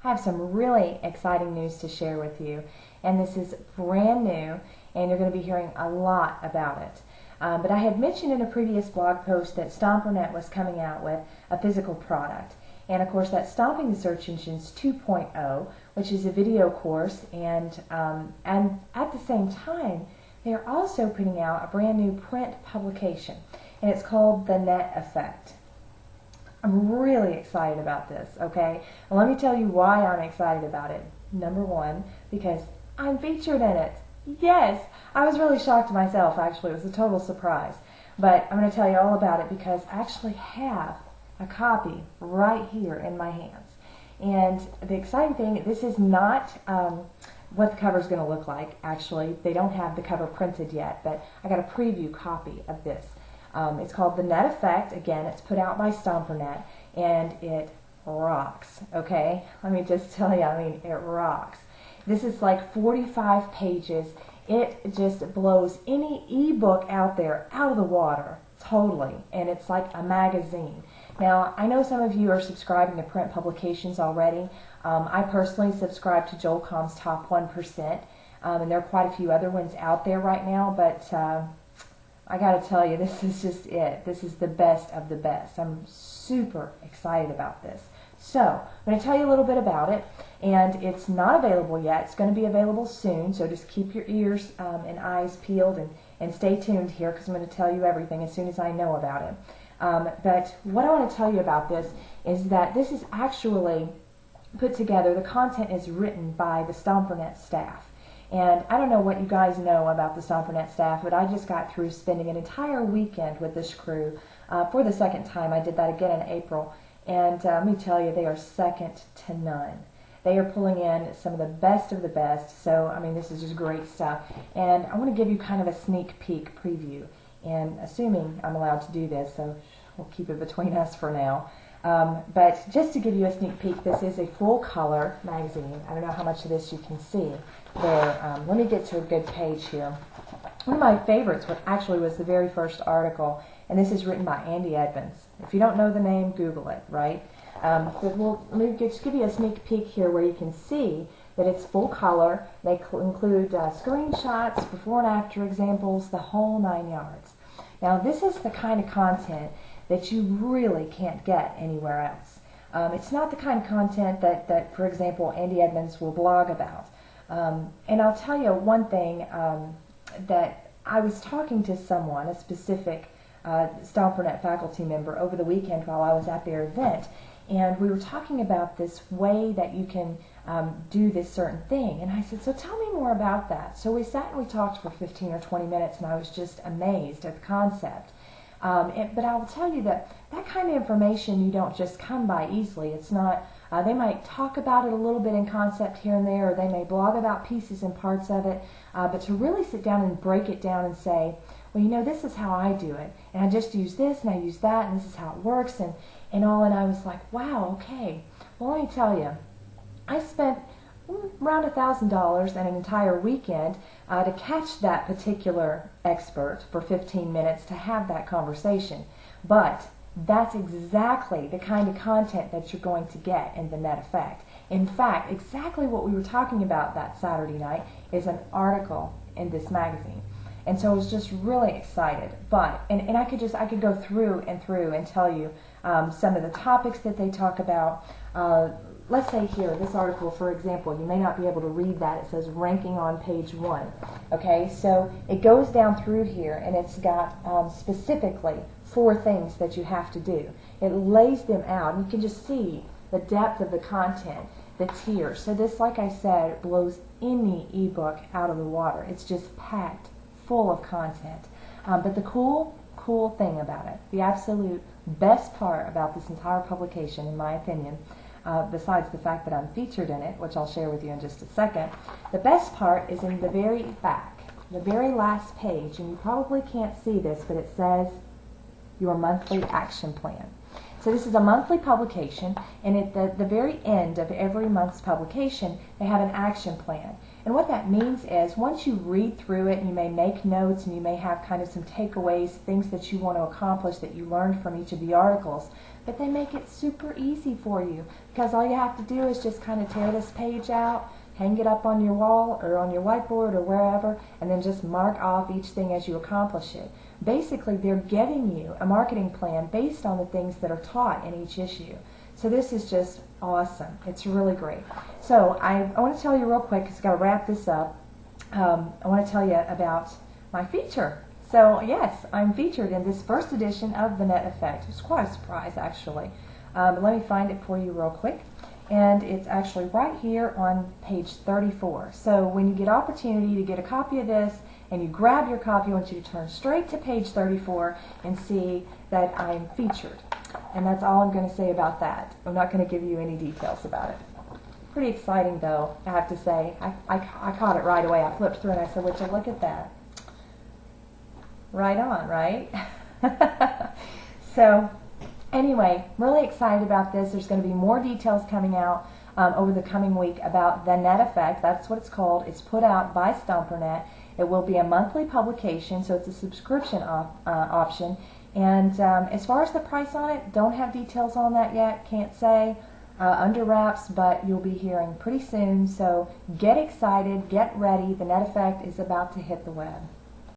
I have some really exciting news to share with you, and this is brand new, and you're going to be hearing a lot about it. But I had mentioned in a previous blog post that StomperNet was coming out with a physical product. And of course, that's Stomping the Search Engines 2.0, which is a video course, and at the same time, they're also putting out a brand new print publication, and it's called The Net Effect. I'm really excited about this, okay? And let me tell you why I'm excited about it. Number one, because I'm featured in it. Yes! I was really shocked myself, actually. It was a total surprise. But I'm going to tell you all about it because I actually have a copy right here in my hands. And the exciting thing, this is not what the cover is going to look like, actually. They don't have the cover printed yet, but I got a preview copy of this. It's called The Net Effect. Again, it's put out by StomperNet, and it rocks, okay? Let me just tell you, I mean, it rocks. This is like 45 pages. It just blows any ebook out there out of the water, totally, and it's like a magazine. Now, I know some of you are subscribing to print publications already. I personally subscribe to Joel Comm's Top 1%, and there are quite a few other ones out there right now, but I got to tell you, this is just it. This is the best of the best. I'm super excited about this. So, I'm going to tell you a little bit about it, and it's not available yet. It's going to be available soon, so just keep your ears and eyes peeled and stay tuned here because I'm going to tell you everything as soon as I know about it. But what I want to tell you about this is that this is actually put together, the content is written by the StomperNet staff. And I don't know what you guys know about the StomperNet staff, but I just got through spending an entire weekend with this crew for the second time. I did that again in April. And let me tell you, they are second to none. They are pulling in some of the best. So, I mean, this is just great stuff. And I want to give you kind of a sneak peek preview. And assuming I'm allowed to do this, so we'll keep it between us for now. But just to give you a sneak peek, this is a full color magazine. I don't know how much of this you can see there. Let me get to a good page here. One of my favorites actually was the very first article, and this is written by Andy Edmonds. If you don't know the name, Google it, right? But let me just give you a sneak peek here where you can see that it's full color. They include screenshots, before and after examples, the whole 9 yards. Now, this is the kind of content that you really can't get anywhere else. It's not the kind of content that for example, Andy Edmonds will blog about. And I'll tell you one thing, that I was talking to someone, a specific StomperNet faculty member, over the weekend while I was at their event, and we were talking about this way that you can do this certain thing. And I said, so tell me more about that. So we sat and we talked for 15 or 20 minutes, and I was just amazed at the concept. But I will tell you that that kind of information you don't just come by easily. It's not, they might talk about it a little bit in concept here and there, or they may blog about pieces and parts of it, but to really sit down and break it down and say, well, you know, this is how I do it, and I just use this, and I use that, and this is how it works, and all, and I was like, wow, okay. Well, let me tell you, I spent around $1,000 and an entire weekend to catch that particular expert for 15 minutes to have that conversation. But that's exactly the kind of content that you're going to get in The Net Effect. In fact, exactly what we were talking about that Saturday night is an article in this magazine. And so I was just really excited. But, and I could go through and tell you some of the topics that they talk about. Let's say here, this article, for example, you may not be able to read that. It says ranking on page 1. Okay, so it goes down through here, and it's got specifically 4 things that you have to do. It lays them out, and you can just see the depth of the content that's here. So this, like I said, blows any ebook out of the water. It's just packed full of content. But the cool thing about it, the absolute best part about this entire publication, in my opinion, besides the fact that I'm featured in it, which I'll share with you in just a second, the best part is in the very back, the very last page, and you probably can't see this, but it says your monthly action plan. So this is a monthly publication, and at the very end of every month's publication, they have an action plan. And what that means is once you read through it, and you may make notes, and you may have kind of some takeaways, things that you want to accomplish that you learned from each of the articles, but they make it super easy for you, because all you have to do is just kind of tear this page out, hang it up on your wall or on your whiteboard or wherever, and then just mark off each thing as you accomplish it. Basically, they're giving you a marketing plan based on the things that are taught in each issue. So this is just awesome. It's really great. So I want to tell you real quick, because I've got to wrap this up. I want to tell you about my feature. So yes, I'm featured in this first edition of The Net Effect. It's quite a surprise, actually. But let me find it for you real quick. And it's actually right here on page 34. So when you get opportunity to get a copy of this and you grab your copy, I want you to turn straight to page 34 and see that I'm featured. And that's all I'm going to say about that. I'm not going to give you any details about it. Pretty exciting, though, I have to say. I caught it right away. I flipped through and I said, would you look at that? Right on, right? So anyway, I'm really excited about this. There's going to be more details coming out over the coming week about The Net Effect. That's what it's called. It's put out by StomperNet. It will be a monthly publication, so it's a subscription option. And as far as the price on it, don't have details on that yet. Can't say under wraps, but you'll be hearing pretty soon. So get excited, get ready. The Net Effect is about to hit the web.